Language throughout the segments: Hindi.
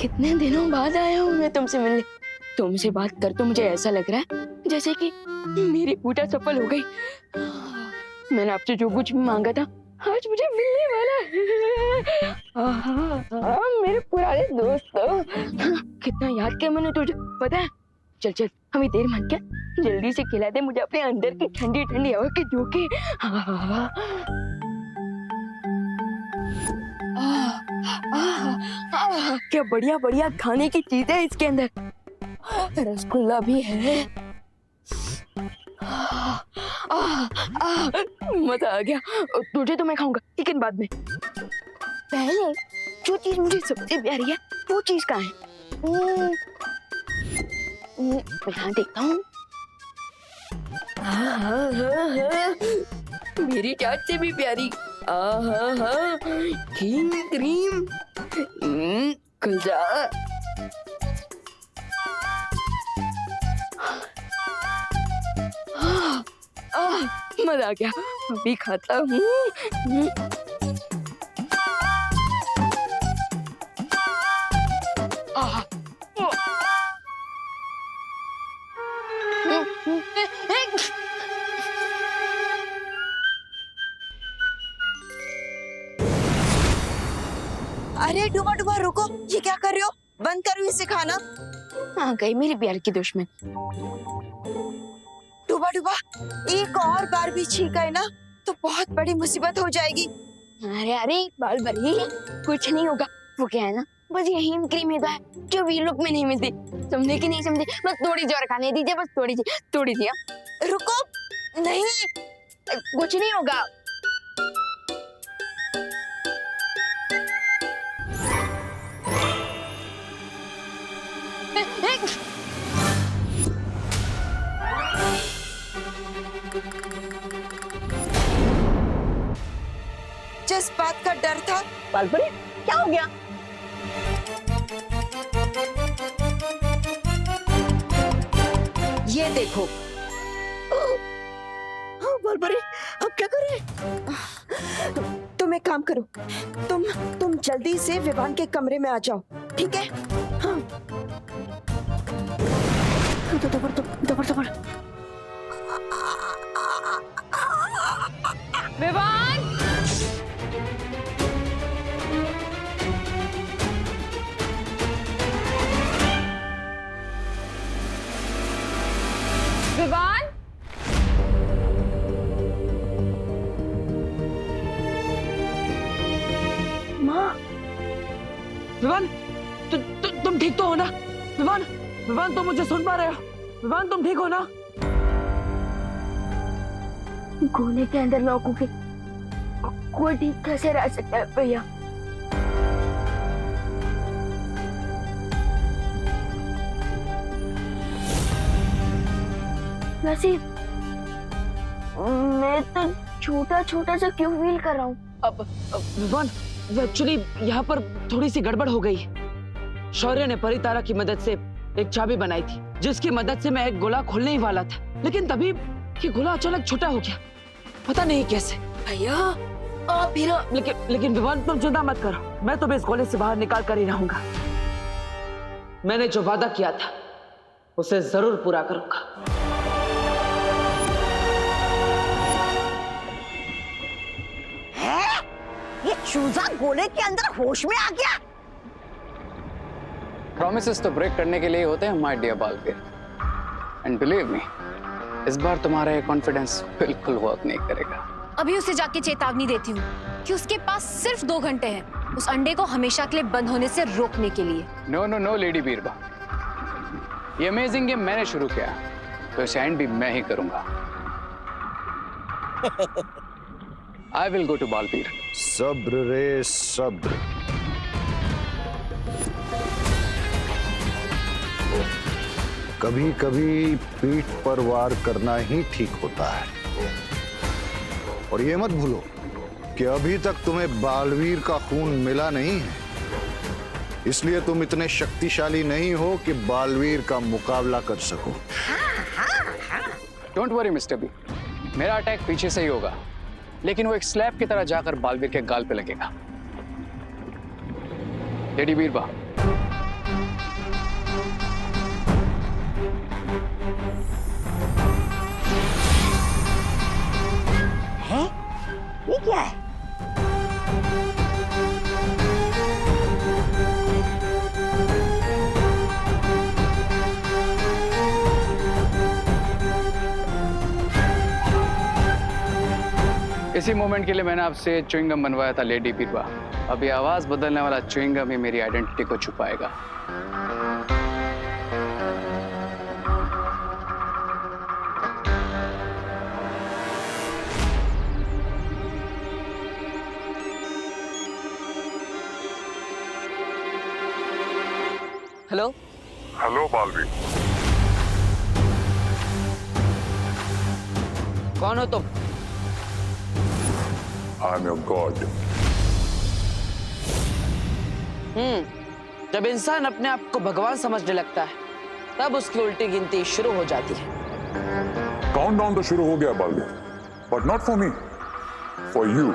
कितने दिनों बाद आया हूँ मैं तुमसे मिलने। तुमसे बात कर तो मुझे ऐसा लग रहा है जैसे कि मेरी पूजा सफल हो गई। मैंने आपसे जो कुछ भी मांगा था आज मुझे मिलने वाला है। मेरे पुराने दोस्तों, कितना याद किया मैंने तुझे, पता है? चल चल, हमें देर मत क्या, जल्दी से खिला दे मुझे अपने अंदर की ठंडी ठंडी हवा के झोंके। क्या बढ़िया बढ़िया खाने की चीजें है इसके अंदर। रसगुल्ला भी है। मजा आ गया। तुझे तो मैं खाऊंगा लेकिन बाद में। पहले जो चीज मुझे सबसे प्यारी है वो चीज कहाँ है? यहाँ देखता हूँ। मेरी चाट से भी प्यारी। क्रीम क्रीम खुल जा। मजा आ गया, अभी खाता हूँ। अरे डुबा डुबा रुको, ये क्या कर रहे हो? बंद करो इसे खाना। आ गई मेरी प्यार की दुश्मन। डुबा डुबा एक और बार भी छींका है ना तो बहुत बड़ी मुसीबत हो जाएगी। अरे अरे बाल बरी, कुछ नहीं होगा। वो क्या है ना, बस ये हीम क्रीम है जो वीर लोग में नहीं मिलती। समझे कि नहीं समझे? बस थोड़ी सी और खाने दीजिए, बस थोड़ी सी। रुको, नहीं कुछ नहीं होगा। जिस बात का डर था। बालपरी क्या हो गया? ये देखो। बालपरी अब क्या करें? तुम एक काम करो, तुम जल्दी से विवान के कमरे में आ जाओ, ठीक है? हाँ। दबर। विवान! विवान! माँ! विवान, तुम ठीक तो हो ना? विवान तुम मुझे सुन पा रहे हो? विवान तुम ठीक हो ना? गोले के अंदर लॉक होके कोई ठीक कैसे रह सकता है भैया? वैसे मैं तो छोटा छोटा सा क्यों फील कर रहा हूँ? अब विवान, एक्चुअली यहाँ पर थोड़ी सी गड़बड़ हो गई। शौर्य ने परितारा की मदद से एक चाबी बनाई थी जिसकी मदद से मैं एक गोला खोलने ही वाला था, लेकिन तभी ये गोला अचानक छोटा हो गया, पता नहीं कैसे। भैया आप भी ना। लेकिन विवान तुम चिंता मत करो, मैं तुम्हें इस गोले से बाहर निकाल कर ही रहूंगा। मैंने जो वादा किया था उसे जरूर पूरा करूंगा। है? ये चूजा गोले के अंदर होश में आ गया। प्रॉमिसेस तो ब्रेक करने के लिए होते हैं my dear Baalveer, and believe me, इस बार तुम्हारा ये कॉन्फिडेंस बिल्कुल वर्क नहीं करेगा। अभी उसे जाके चेतावनी देती हूँ कि उसके पास सिर्फ 2 घंटे हैं उस अंडे को हमेशा के लिए बंद होने से रोकने के लिए। नो लेडी बीरबा, ये अमेजिंग गेम मैंने शुरू किया तो इसे एंड भी मैं ही करूंगा। I will go to Baalveer. सब्र रे सब्र। कभी कभी पीठ पर वार करना ही ठीक होता है। और ये मत भूलो कि अभी तक तुम्हें बालवीर का खून मिला नहीं है, इसलिए तुम इतने शक्तिशाली नहीं हो कि बालवीर का मुकाबला कर सको। डोंट वरी मिस्टर बी, मेरा अटैक पीछे से ही होगा, लेकिन वो एक स्लैब की तरह जाकर बालवीर के गाल पे लगेगा। लेडी बीरबा, ये क्या है? इसी मोमेंट के लिए मैंने आपसे च्युइंगम बनवाया था लेडी बीरबा। अभी आवाज बदलने वाला च्युइंगम ही मेरी आइडेंटिटी को छुपाएगा। हेलो हेलो बालवीर, कौन हो तुम? I am your God. जब इंसान अपने आप को भगवान समझने लगता है तब उसकी उल्टी गिनती शुरू हो जाती है। काउंटडाउन तो शुरू हो गया Baalveer, but not for me, for you.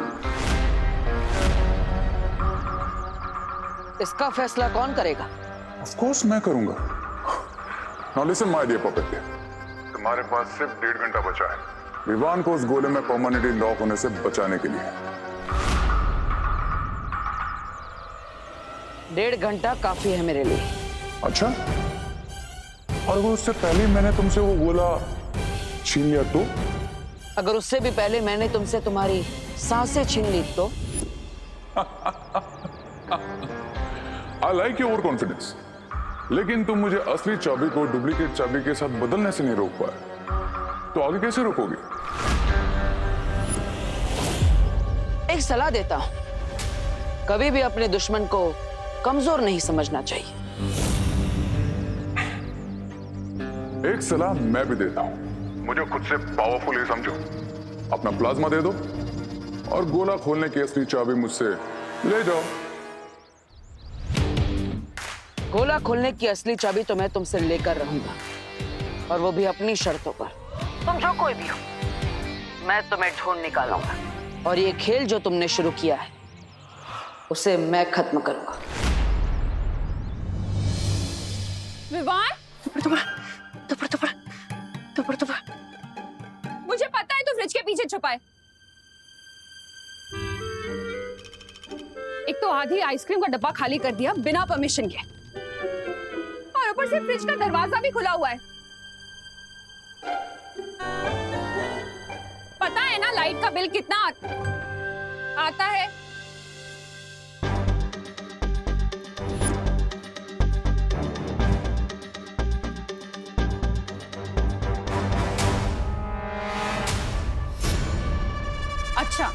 इसका फैसला कौन करेगा? ऑफ कोर्स मैं करूंगा। Now listen my dear puppet, तुम्हारे पास सिर्फ 1.5 घंटा बचा है विवान को उस गोले में परमानेंटली लॉक होने से बचाने के लिए। 1.5 घंटा काफी है मेरे लिए। अच्छा, और वो उससे पहले मैंने तुमसे वो गोला छीन लिया तो? अगर उससे भी पहले मैंने तुमसे तुम्हारी सांसें छीन ली तो? I like your over confidence, लेकिन तुम मुझे असली चाबी को डुप्लीकेट चाबी के साथ बदलने से नहीं रोक पाए, तो आगे कैसे रोकोगे? एक सलाह देता हूं, कभी भी अपने दुश्मन को कमजोर नहीं समझना चाहिए। एक सलाह मैं भी देता हूं, मुझे खुद से पावरफुल ही समझो। अपना प्लाज्मा दे दो और गोला खोलने की असली चाबी मुझसे ले जाओ। गोला खोलने की असली चाबी तो मैं तुमसे लेकर रहूंगा, और वो भी अपनी शर्तों पर। तुम जो कोई भी हो, मैं तुम्हें ढूंढ निकालूंगा, और ये खेल जो तुमने शुरू किया है उसे मैं खत्म करूंगा। विवान, मुझे पता है तू फ्रिज के पीछे छुपा है। एक तो आधी आइसक्रीम का डब्बा खाली कर दिया बिना परमिशन के, और ऊपर से फ्रिज का दरवाजा भी खुला हुआ है। पता है ना लाइट का बिल कितना आता है? अच्छा,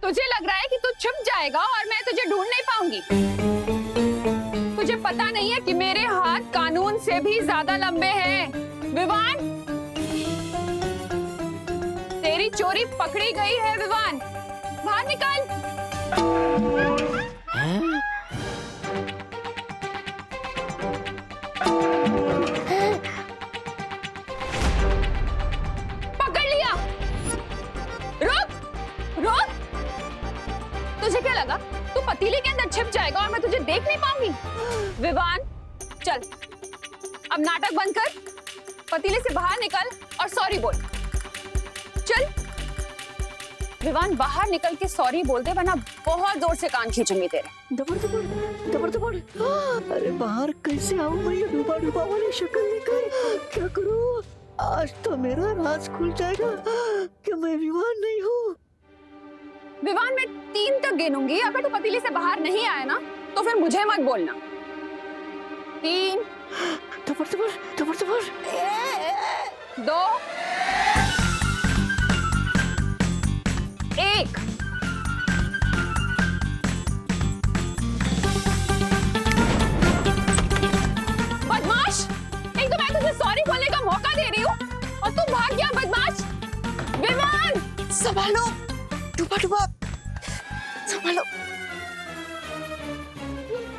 तुझे लग रहा है कि तू छुप जाएगा और मैं तुझे ढूंढ नहीं पाऊंगी। तुझे पता नहीं है कि मेरे हाथ कानून से भी ज्यादा लंबे हैं। विवान, तेरी चोरी पकड़ी गई है। विवान, बाहर निकल। पकड़ लिया। रुक रुक, तुझे क्या लगा तू पतीले के अंदर छिप जाएगा और मैं तुझे देख नहीं पाऊंगी? विवान, चल अब नाटक बंद कर, पतीले से बाहर निकल और सॉरी बोल। चल विवान, बाहर निकल के सॉरी बोल दे, वरना बहुत जोर से कान खींचूंगी तेरे। दबड़। अरे बाहर कैसे आऊं मैं ये डूबा डूबा वाली शक्ल लेकर? क्या करूं? आज तो मेरा राज खुल जाएगा कि मैं विवान नहीं हूँ। विवान, मैं 3 तक गिनूंगी, अगर तू पतीले से बाहर नहीं आया ना तो फिर मुझे मत बोलना। 3, दबड़। 2, 1। बदमाश, एक तो मैं तुझे सॉरी बोलने का मौका दे रही हूँ और तू भाग गया। बदमाश। विवान, संभालो डूबा,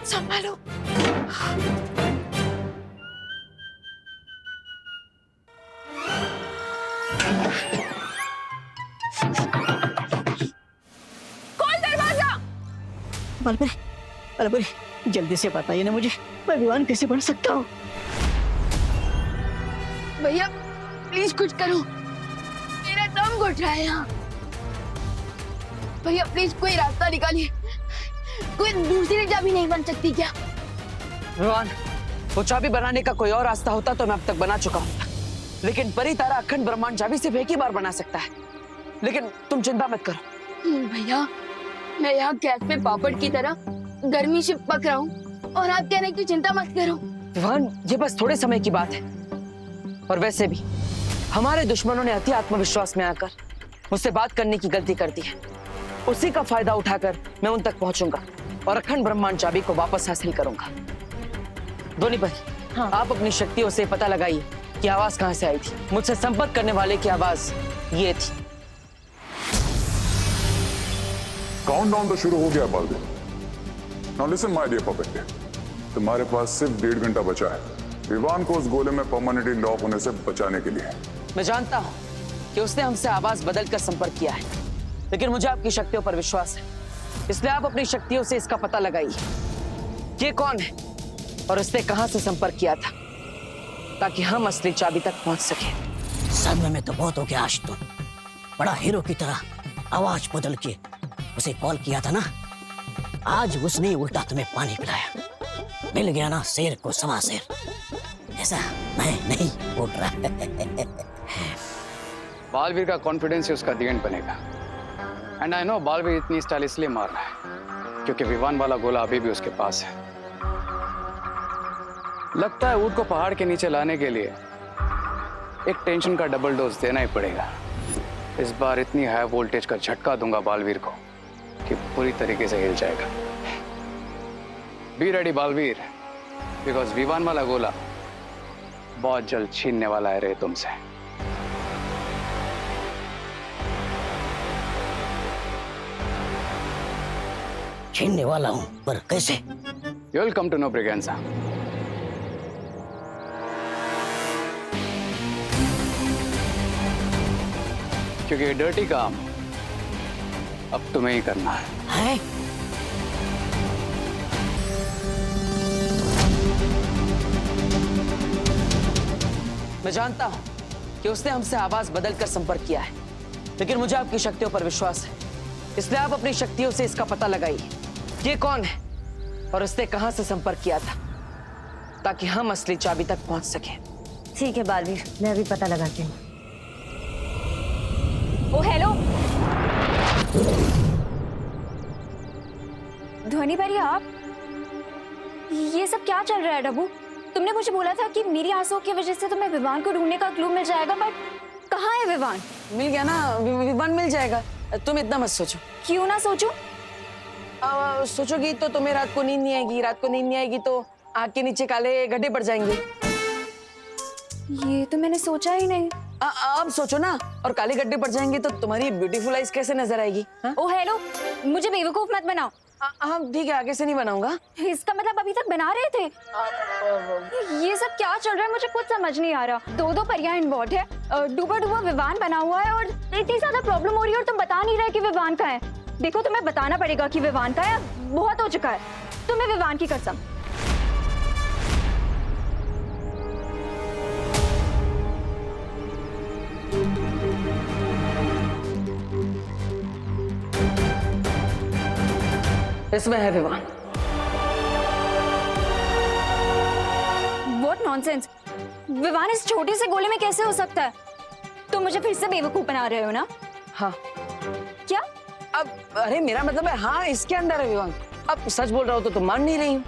संभालो। खोल दरवाजा। बलबरी, जल्दी से बताइए ना मुझे, मैं विवान कैसे बन सकता हूँ? भैया प्लीज कुछ करो, मेरा दम घुट रहा है यहाँ। भैया प्लीज कोई रास्ता निकालिए, कोई दूसरी चाबी नहीं बन सकती क्या? विवान, वो चाबी बनाने का कोई और रास्ता होता तो मैं अब तक बना चुका होता, लेकिन परी तारा अखंड ब्रह्मांड चाबी सिर्फ एक ही बार बना सकता है। लेकिन तुम चिंता मत करो। भैया मैं यहाँ गैस पे पापड़ की तरह गर्मी से पक रहा हूँ और आप कह रहे हैं कि चिंता मत करो। विवान, ये बस थोड़े समय की बात है। और वैसे भी हमारे दुश्मनों ने अति आत्मविश्वास में आकर मुझसे बात करने की गलती कर दी है। उसी का फायदा उठाकर मैं उन तक पहुंचूंगा और अखंड ब्रह्मांड चाबी को वापस हासिल करूंगा। दोनी परी, हाँ। आप अपनी शक्तियों से पता लगाइए कि आवाज कहां से आई थी। मुझसे संपर्क करने वाले की आवाज ये थी। काउंटडाउन तो शुरू हो गया Baalveer. Now listen my dear puppet, तुम्हारे पास सिर्फ 1.5 घंटा बचा है विवान को उस गोले में परमानेंटली लॉक होने से बचाने के लिए। मैं जानता हूं कि उसने हमसे आवाज बदलकर संपर्क किया है, लेकिन मुझे आपकी शक्तियों पर विश्वास है, इसलिए आप अपनी शक्तियों से इसका पता लगाइए ये कौन है और उसने कहां से संपर्क किया था, ताकि हम असली चाबी तक पहुंच सके। सदमे में तो बहुत हो गया आज तो। बड़ा हीरो की तरह आवाज बदल के उसे कॉल किया था ना, आज उसने उल्टा तुम्हें पानी पिलाया। मिल गया ना शेर को सवा शेर, ऐसा मैं नहीं बोल रहा। बालवीर का कॉन्फिडेंस ही उसका दी एंड बनेगा। एंड आई नो बालवीर इतनी स्टाइल इसलिए मार रहा है क्योंकि विवान वाला गोला अभी भी उसके पास है। लगता है ऊँट को पहाड़ के नीचे लाने के लिए एक टेंशन का डबल डोज देना ही पड़ेगा। इस बार इतनी हाई वोल्टेज का झटका दूंगा बालवीर को कि पूरी तरीके से हिल जाएगा। Be ready Baalveer, because Vivaan वाला गोला बहुत जल्द छीनने वाला है रे तुमसे। छीनने वाला हूं, पर कैसे? You will come to know Briganza. क्योंकि ये डर्टी काम अब तुम्हें ही करना है। मैं जानता हूं कि उसने हमसे आवाज बदलकर संपर्क किया है, लेकिन मुझे आपकी शक्तियों पर विश्वास है, इसलिए आप अपनी शक्तियों से इसका पता लगाइए ये कौन है और उसने कहां से संपर्क किया था, ताकि हम असली चाबी तक पहुंच सके। ठीक है बालवीर, मैं अभी पता लगाती हूँ। ओ हेलो ध्वनि परी, आप ये सब क्या चल रहा है? डब्बू, तुमने मुझे बोला था कि मेरी आंसुओं की वजह से तुम्हें विवान को ढूंढने का क्लू मिल जाएगा, बट कहाँ है विवान? मिल गया ना, विवान मिल जाएगा। तुम इतना मत सोचो। क्यों ना सोचूं? सोचोगी तो तुम्हें रात को नींद नहीं आएगी, रात को नींद नहीं आएगी तो आँख के नीचे काले गड्ढे पड़ जाएंगे। ये तो मैंने सोचा ही नहीं। आप सोचो ना, और काले गड्ढे पड़ जाएंगे तो तुम्हारी ब्यूटीफुल आइज कैसे नजर आएगी? ओ हेलो, मुझे बेवकूफ मत बनाओ। हाँ ठीक है, आगे से नहीं बनाऊंगा। इसका मतलब अभी तक बना रहे थे? ये सब क्या चल रहा है, मुझे कुछ समझ नहीं आ रहा। दो परियां इन्वॉल्व है, डूबा डूबा विवान बना हुआ है और इतनी ज्यादा प्रॉब्लम हो रही है और तुम बता नहीं रहे कि विवान कहाँ है। देखो, तुम्हें बताना पड़ेगा कि विवान कहाँ है, बहुत हो चुका है। तुम्हें विवान की कसम। इसमें है विवान। What nonsense! विवान इस छोटे से गोले में कैसे हो सकता है? तुम मुझे फिर से बेवकूफ बना रहे हो ना? हाँ। क्या? अब अरे मेरा मतलब है हाँ, इसके अंदर है विवान। अब सच बोल रहा हो तो तुम मान नहीं रही हो।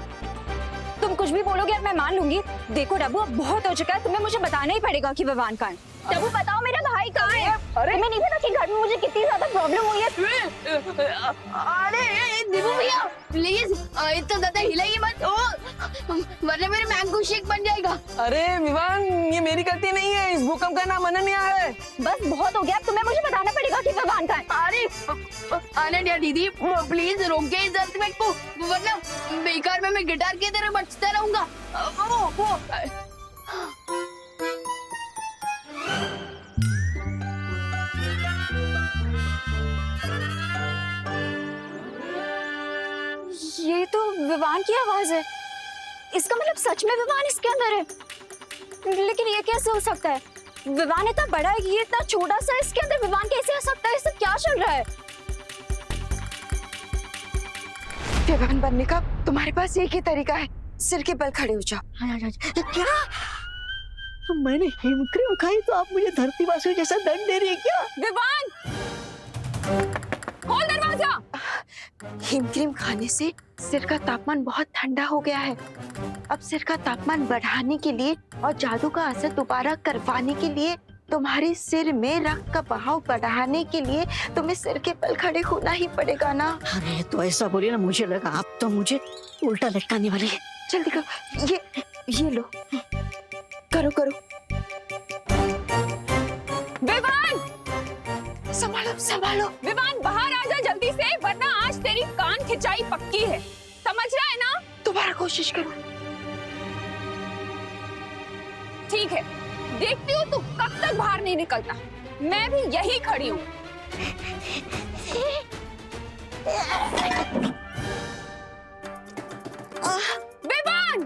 तुम कुछ भी बोलोगे और मैं मान लूंगी। देखो डब्बू, अब बहुत हो चुका है, तुम्हें मुझे बताना ही पड़ेगा कि विवान कहाँ है। डब्बू बताओ, मेरा भाई कहाँ है? अरे मैं नहीं पता कि घर में मुझे कितनी ज्यादा प्रॉब्लम हुई है। अरे दीपू भैया प्लीज इतना ज्यादा हिलाइए मत, वरना मेरे मैंगो शेक बन जाएगा। अरे विवान, ये मेरी गलती नहीं है, इस भूकंप का नाम अनन्या है। बस बहुत हो गया, अब तुम्हें मुझे बताना पड़ेगा कि विवान कहाँ है। अरे अनन्या दीदी प्लीज रोके इस अर्थक्वेक को, वरना बेकार में मैं गिटार की तरह बजता रहूंगा। ये तो विवान की आवाज है। इसका मतलब सच में विवान इसके अंदर है। लेकिन ये कैसे हो सकता है? विवान इतना बड़ा है, ये इतना छोटा सा, इसके अंदर विवान कैसे आ सकता है? ये सब क्या चल रहा है? विवान बनने का तुम्हारे पास एक ही तरीका है, सिर के बल खड़े हो जाओ। क्या? मैंने हिमक्रीम खाई तो आप मुझे धरती वासियों जैसा दंड दे रही है क्या? विवान, खोल दरवाजा। हिमक्रीम खाने से सिर का तापमान बहुत ठंडा हो गया है। अब सिर का तापमान बढ़ाने के लिए और जादू का असर दोबारा करवाने के लिए, तुम्हारे सिर में रक्त का बहाव बढ़ाने के लिए तुम्हें सिर के बल खड़े होना ही पड़ेगा ना। अरे तो ऐसा बोलिए ना, मुझे लगा आप तो मुझे उल्टा लटकाने वाली है। जल्दी करो, ये लो, करो करो। विवान, संभालो संभालो। विवान बाहर आ जा जल्दी से, वरना आज तेरी कान खिंचाई पक्की है, समझ रहा है ना? दोबारा कोशिश करो। ठीक है, देखती हूँ तू कब तक बाहर नहीं निकलता। मैं भी यही खड़ी हूँ। विवान,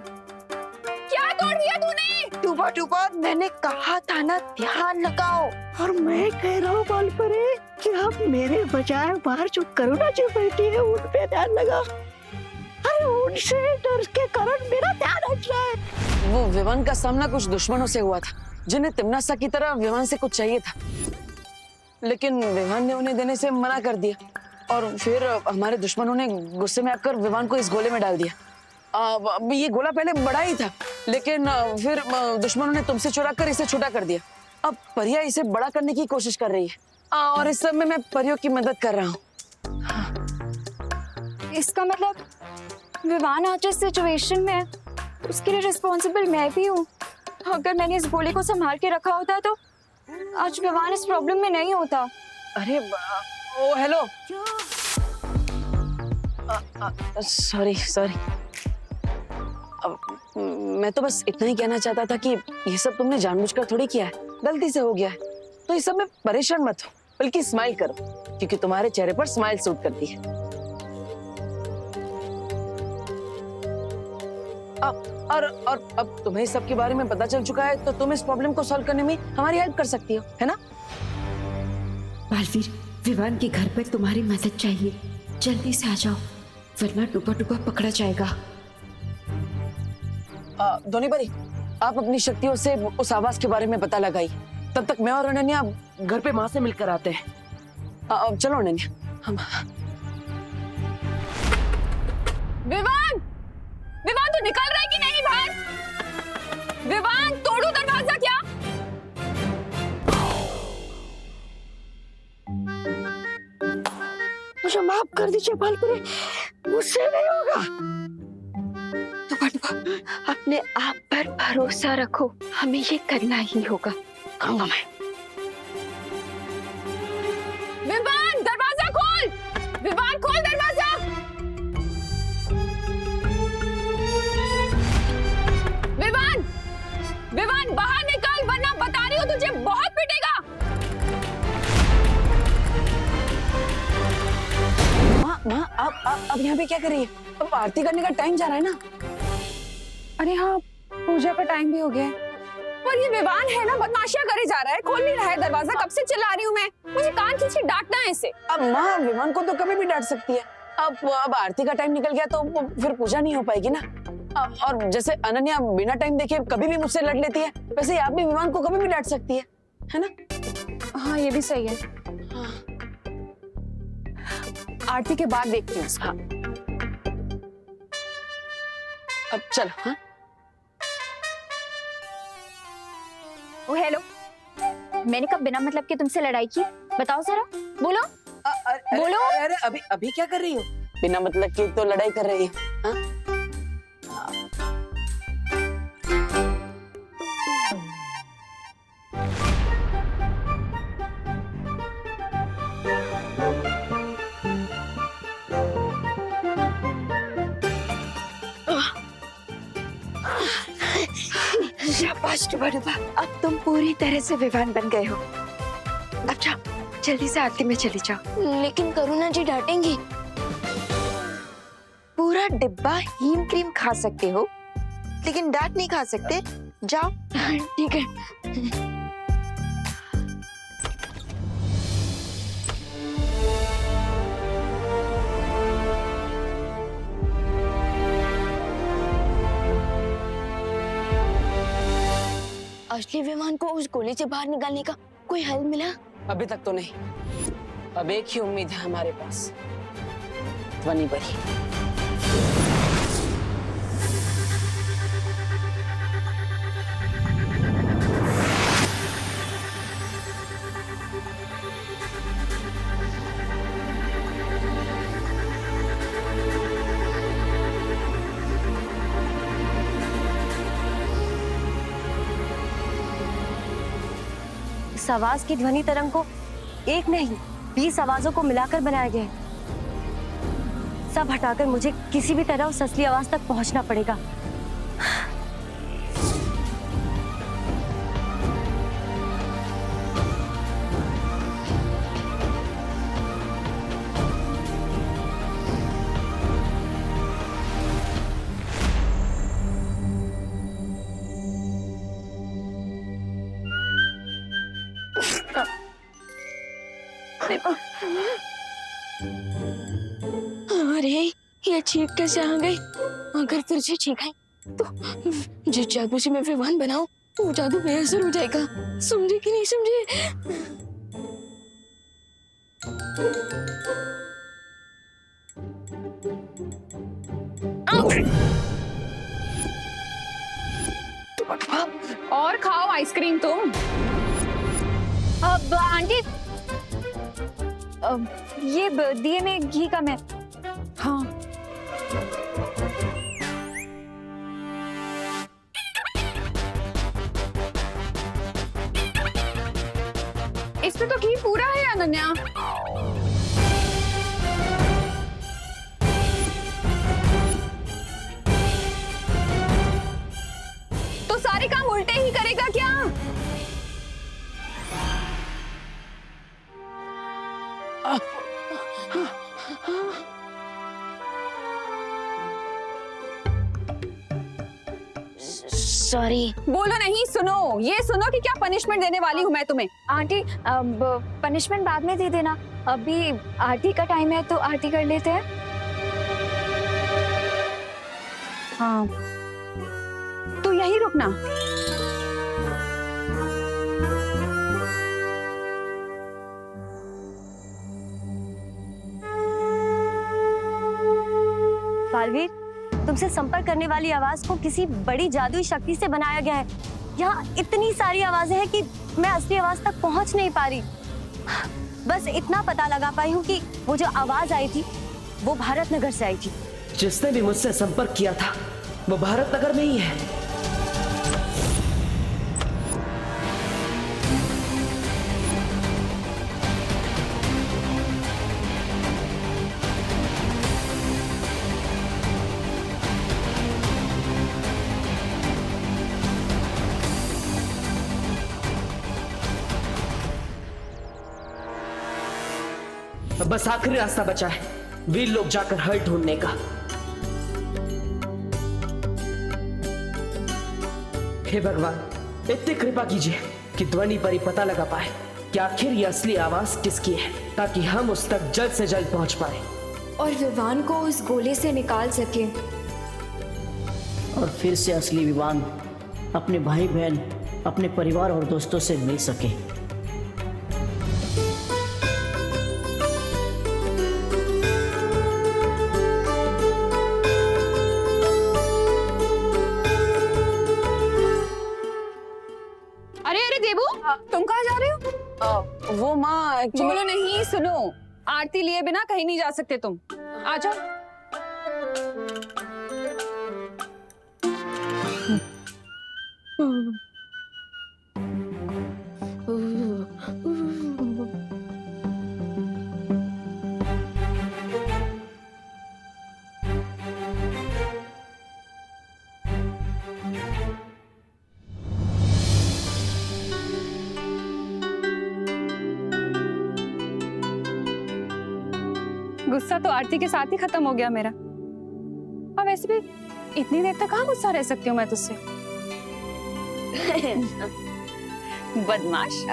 क्या तोड़ दिया तूने? डूबा डूबा, मैंने कहा था ना ध्यान लगाओ। और मैं कह रहा हूँ बालपरे कि आप मेरे बजाय बाहर जो करुणा जी बैठी है उन पे ध्यान लगा। अरे उनसे डर के कारण मेरा ध्यान हट रहा है। वो विवान का सामना कुछ दुश्मनों से हुआ था, जिन्हें तिम्नासा की तरह विवान से कुछ चाहिए था, लेकिन विवान ने उन्हें देने से मना कर दिया। और फिर हमारे दुश्मनों ने गुस्से में आकर विवान को इस गोले में डाल दिया। ये गोला पहले बड़ा ही था, लेकिन फिर दुश्मनों ने तुमसे चुरा कर इसे छोटा कर दिया। अब परिया इसे बड़ा करने की कोशिश कर रही है, और इस समय मैं परियों की मदद कर रहा हूँ। इसका मतलब विवान आज इस सिचुएशन में है, उसके लिए रिस्पॉन्सिबल मैं भी हूँ। अगर मैंने इस गोले को संभाल के रखा होता तो आज विवान इस प्रॉब्लम में नहीं होता। अरे ओ हेलो, सॉरी सॉरी। मैं तो बस इतना ही कहना चाहता था कि ये सब तुमने जानबूझकर थोड़ी किया है, गलती से हो गया है। तो इस सब में परेशान मत हो, बल्कि स्माइल करो, क्योंकि तुम्हारे चेहरे पर स्माइल सूट करती है। और अब तुम्हें इस सब के बारे में पता चल चुका है, तो तुम इस प्रॉब्लम को सॉल्व करने में हमारी हेल्प कर सकती हो, है ना? बालवीर, विवान के घर पर तुम्हारी मदद चाहिए, जल्दी से आ जाओ, वरना डूबा डूबा पकड़ा जाएगा। धोनी भाई, आप अपनी शक्तियों से उस आवाज के बारे में पता लगाइए। तब तक मैं और अनन्या घर पे माँ से मिलकर आते हैं। अब चलो अनन्या, हम। विवान, विवान तू निकल रहा है कि नहीं बाहर? विवान, तोड़ू दरवाजा क्या? मुझे माफ कर दीजिए बालपरे, मुझसे नहीं होगा। डूबा डूबा, अपने आप पर भरोसा रखो, हमें ये करना ही होगा। कहूंगा मैं। विवान, दरवाजा खोल! विवान, खोल दरवाजा! विवान, विवान बाहर निकल, वरना बता रही हूँ तुझे बहुत पिटेगा। माँ, आप यहाँ पे क्या कर रही है? अब आरती करने का टाइम जा रहा है ना? अरे हाँ, पूजा का टाइम भी हो गया है। पर ये विवान है ना, बदमाशियां करे जा रहा है, खोल नहीं रहा है दरवाजा। कब से चिल्ला रही हूँ मैं, मुझे कान खींच डांटना है इसे। अब माँ, विवान को तो कभी भी डांट सकती है। अब आरती का टाइम निकल गया तो फिर पूजा नहीं हो पाएगी ना। और जैसे अनन्या बिना टाइम देखे कभी भी मुझसे लड़ लेती है, वैसे आप भी विवान को कभी भी डांट सकती है ना? हाँ, ये भी सही है। आरती के बाद देखती हूँ उसका। अब चल। हाँ, ओ हेलो, मैंने कब बिना मतलब के तुमसे लड़ाई की? बताओ जरा, बोलो। बोलो। अरे अभी क्या कर रही हो? बिना मतलब की तो लड़ाई कर रही हो। हाँ? शाबाश डूबा डूबा, अब तुम पूरी तरह से विवान बन गए हो। अब जाओ, जल्दी से आरती में चली जाओ। लेकिन करुणा जी डांटेंगी। पूरा डिब्बा हीम क्रीम खा सकते हो, लेकिन डांट नहीं खा सकते। जाओ। ठीक है। असली विमान को उस गोली से बाहर निकालने का कोई हल मिला? अभी तक तो नहीं। अब एक ही उम्मीद है हमारे पास, ध्वनि परी। इस आवाज की ध्वनि तरंग को एक नहीं 20 आवाजों को मिलाकर बनाया गया है। सब हटाकर मुझे किसी भी तरह उस असली आवाज तक पहुंचना पड़ेगा। अरे ये चीख कैसे आ गई? अगर फिर से चीख आई तो जिस जादू से मैं विमान बनाऊं वो जादू बेअसर हो जाएगा। समझे कि नहीं समझे? और खाओ आइसक्रीम तुम। अब आंटी ये दिए में घी कम है। हाँ इसमें तो घी पूरा है अनन्या। तो सारे काम उल्टे ही करेगा क्या? सॉरी। बोलो नहीं, सुनो। ये सुनो कि क्या पनिशमेंट देने वाली हूँ मैं तुम्हें। आंटी अब पनिशमेंट बाद में दे देना, अभी आरती का टाइम है तो आरती कर लेते हैं। हाँ तो यही रुकना। बालवीर, तुमसे संपर्क करने वाली आवाज को किसी बड़ी जादुई शक्ति से बनाया गया है। यहाँ इतनी सारी आवाजें हैं कि मैं असली आवाज तक पहुंच नहीं पा रही। बस इतना पता लगा पाई हूँ कि वो जो आवाज आई थी वो भारत नगर से आई थी। जिसने भी मुझसे संपर्क किया था वो भारत नगर में ही है। अब बस आखिरी रास्ता बचा है, वीर लोग जाकर हल ढूंढने का। हे भगवान, इतनी कृपा कीजिए कि ध्वनि परी पता लगा पाए कि आखिर ये असली आवाज किसकी है, ताकि हम उस तक जल्द से जल्द पहुंच पाए और विवान को उस गोले से निकाल सके और फिर से असली विवान अपने भाई बहन, अपने परिवार और दोस्तों से मिल सके। अरे अरे देबू, तुम कहाँ जा रहे हो? वो माँ बोलो नहीं, सुनो। आरती लिए बिना कहीं नहीं जा सकते तुम। आ जाओ। गुस्सा तो आरती के साथ ही खत्म हो गया मेरा। अब वैसे भी इतनी देर तक कहाँ गुस्सा रह सकती हूँ मैं तुझसे। बदमाश।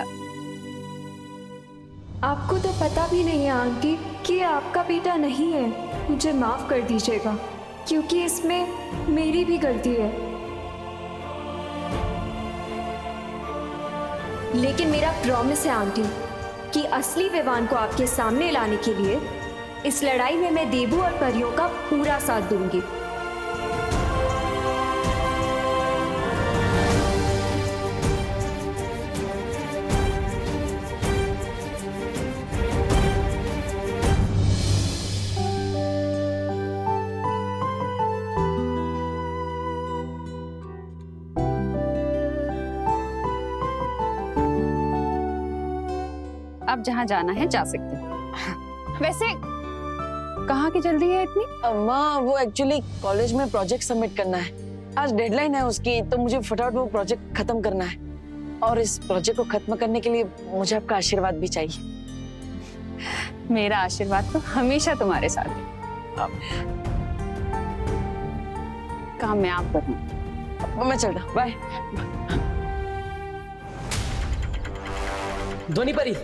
आपको तो पता भी नहीं है आंटी कि ये आपका बेटा नहीं है। मुझे माफ कर दीजिएगा क्योंकि इसमें मेरी भी गलती है। लेकिन मेरा प्रॉमिस है आंटी कि असली विवान को आपके सामने लाने के लिए इस लड़ाई में मैं देवू और परियों का पूरा साथ दूंगी। अब जहाँ जाना है जा सकते हो। वैसे कहाँ की जल्दी है इतनी? माँ वो एक्चुअली कॉलेज में प्रोजेक्ट सबमिट करना है, आज डेडलाइन है उसकी, तो मुझे फटाफट वो प्रोजेक्ट खत्म करना है और इस प्रोजेक्ट को खत्म करने के लिए मुझे आपका आशीर्वाद भी चाहिए। मेरा आशीर्वाद तो हमेशा तुम्हारे साथ है। काम मैं आप करूँ। मैं चलता हूँ, बाय। ध्वनि परी,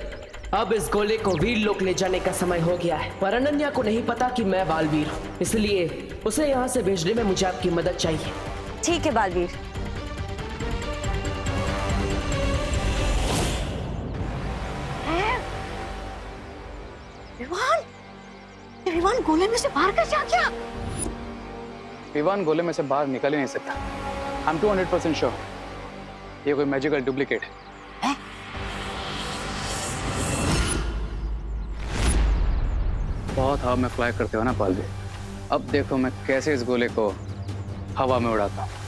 अब इस गोले को वीर लोक ले जाने का समय हो गया है, पर अनन्या को नहीं पता कि मैं बालवीर हूँ, इसलिए उसे यहाँ से भेजने में मुझे आपकी मदद चाहिए। ठीक है बालवीर। विवान गोले में से बाहर कैसे आ गया? विवान गोले में से बाहर निकल ही नहीं सकता। I'm 200% श्योर ये कोई मैजिकल डुप्लीकेट है। बहुत हवा में फ्लाई करते हो ना पालवी, अब देखो मैं कैसे इस गोले को हवा में उड़ाता हूँ।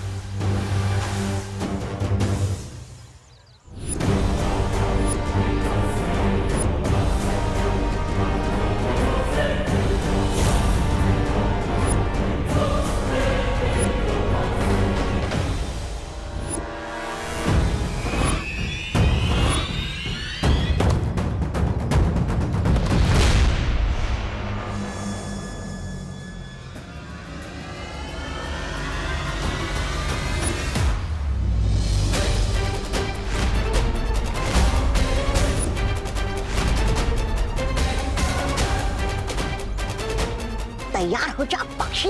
तैयार हो जा पक्षी।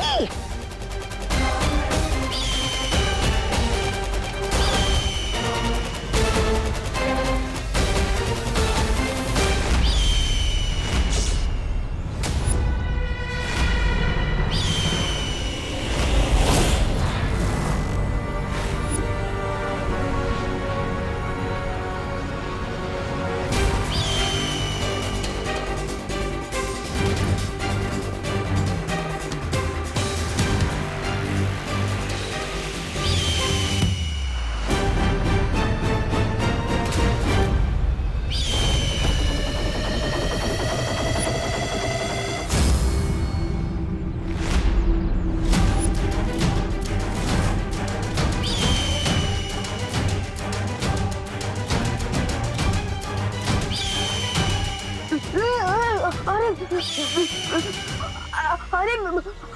अरे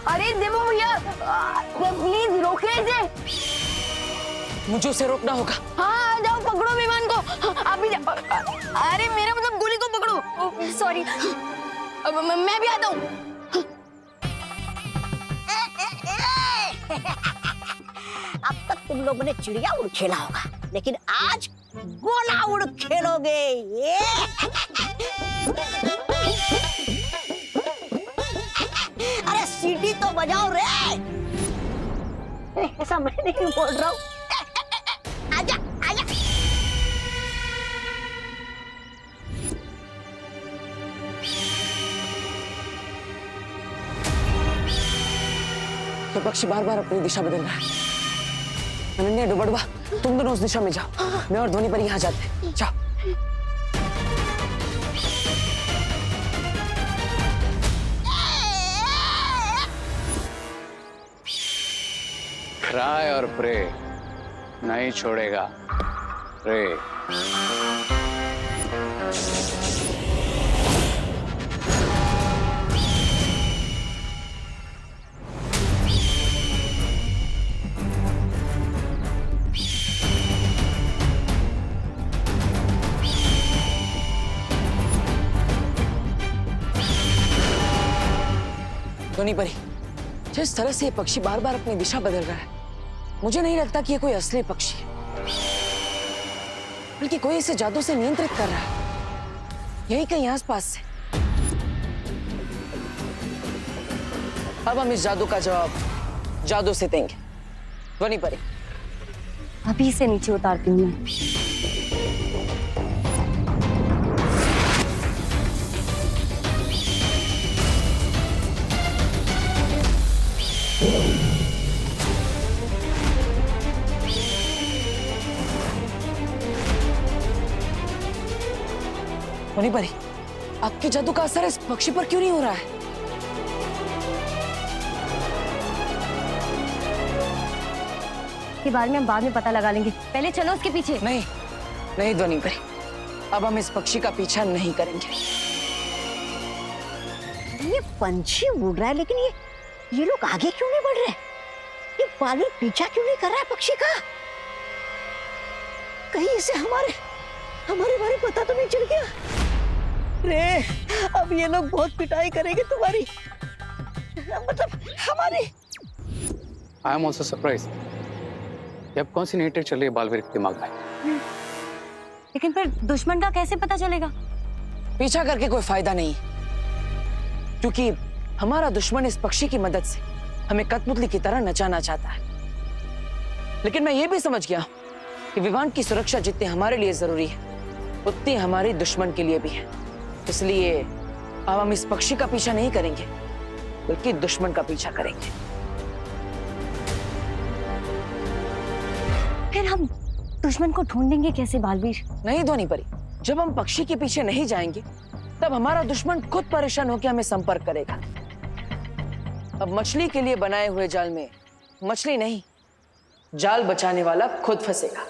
अरे देवो भैया प्लीज रोके इसे। मुझे उसे रोकना होगा। हाँ जाओ पकड़ो विमान को, आप भी जाओ। अरे मेरा मतलब गोली को पकड़ो। सॉरी, मैं भी आता हूँ। अब तक तुम लोगों ने चिड़िया उड़ खेला होगा, लेकिन आज गोला उड़ खेलोगे। ये अरे सीटी तो बजाओ रे। ऐसा मैं नहीं बोल रहा हूँ। आजा आजा। तो पक्षी बार बार अपनी दिशा बदल रहा है। अनन्या डुबड़ुआ, तुम दोनों उस दिशा में जाओ, मैं और ध्वनि परी यहाँ जाते हैं। जाओ। ट्राई और प्रे नहीं छोड़ेगा। प्रे ध्वनि परी, जिस तरह से ये पक्षी बार बार अपनी दिशा बदल रहा है, मुझे नहीं लगता कि ये कोई असली पक्षी है। बल्कि कोई इसे जादू से नियंत्रित कर रहा है, यही कहीं आसपास से। अब हम इस जादू का जवाब जादू से देंगे। ध्वनि परी, अभी इसे नीचे उतारती हूँ मैं। ध्वनि परी, आपके जादू का असर इस पक्षी पर क्यों नहीं हो रहा है? के बारे में हम बाद में पता लगा लेंगे, पहले चलो उसके पीछे। नहीं नहीं ध्वनि परी, अब हम इस पक्षी का पीछा नहीं करेंगे। ये पंछी उड़ रहा है, लेकिन ये लोग आगे क्यों नहीं बढ़ रहे? ये बालवीर पीछा क्यों नहीं कर रहा है पक्षी का? कहीं इसे हमारे बारे में पता तो नहीं चल गया? रे, अब ये लोग बहुत पिटाई करेंगे तुम्हारी, मतलब हमारी। I am also surprise. अब कौन सी नेटिव चल रही है बालवीर के दिमाग में? लेकिन फिर दुश्मन का कैसे पता चलेगा? पीछा करके कोई फायदा नहीं, क्योंकि हमारा दुश्मन इस पक्षी की मदद से हमें कठपुतली की तरह नचाना चाहता है। लेकिन मैं ये भी समझ गया कि विवान की सुरक्षा जितनी हमारे लिए जरूरी है, उतनी हमारे दुश्मन के लिए भी है। इसलिए अब हम इस पक्षी का पीछा नहीं करेंगे, बल्कि दुश्मन का पीछा करेंगे। फिर हम दुश्मन को ढूंढेंगे कैसे बालवीर? नहीं ध्वनि परी, जब हम पक्षी के पीछे नहीं जाएंगे, तब हमारा दुश्मन खुद परेशान होकर हमें संपर्क करेगा। अब मछली के लिए बनाए हुए जाल में मछली नहीं, जाल बचाने वाला खुद फंसेगा।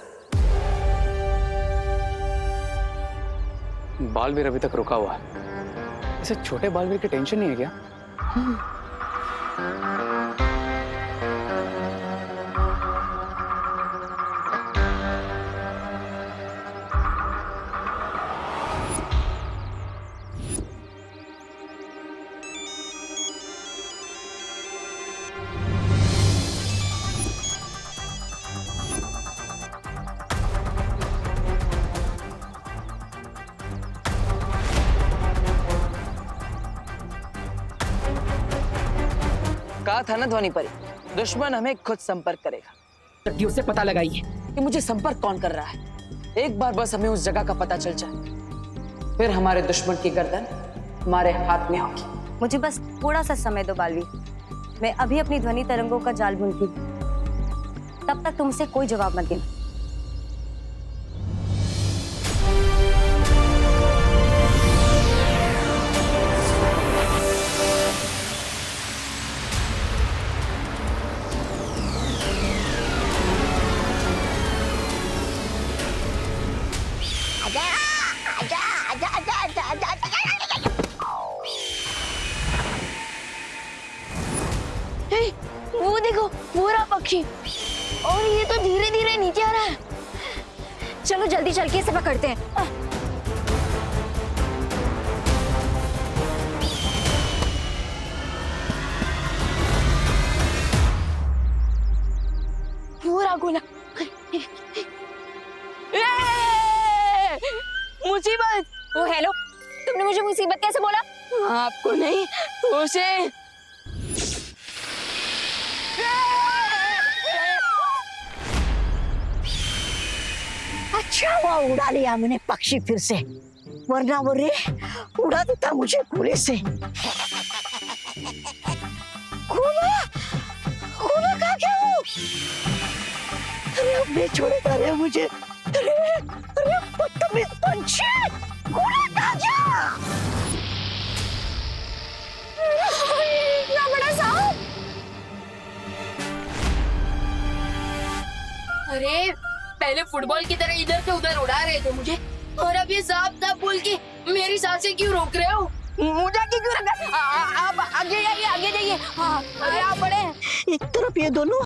बालवीर अभी तक रुका हुआ है। इसे छोटे बालवीर की टेंशन नहीं है क्या? कहा था ना ध्वनि परी, दुश्मन हमें खुद संपर्क करेगा। जल्दी उससे पता लगाइए कि मुझे संपर्क कौन कर रहा है। एक बार बस हमें उस जगह का पता चल जाए, फिर हमारे दुश्मन की गर्दन हमारे हाथ में होगी। मुझे बस थोड़ा सा समय दो बालवीर, मैं अभी अपनी ध्वनि तरंगों का जाल बुनती हूँ। तब तक तुमसे कोई जवाब मत देना। वो देखो, वो रहा पक्षी, और ये तो धीरे धीरे नीचे आ रहा है। चलो जल्दी चल के इसे पकड़ते हैं। वो रहा गोला। मुसीबत! ओ हेलो, तुमने मुझे मुसीबत कैसे बोला? आपको नहीं, उसे। अच्छा हुआ उड़ा लिया मैंने पक्षी फिर से, वरना वो रे उड़ा देता मुझे गोले से। गोला कहाँ गया वो? अरे अब नहीं छोड़ेगा रे मुझे। अरे बदतमीज पंछी, गोला कहाँ गया? इतना बड़ा सांप! अरे पहले फुटबॉल की तरह इधर से उधर उड़ा रहे थे मुझे, और अब ये सांप था बोल के मेरी सांसें क्यों रोक रहे हो? मुझे क्यों रखा? आप आगे जाइए, आगे जाइए। हाँ, आप बड़े। एक तरफ ये दोनों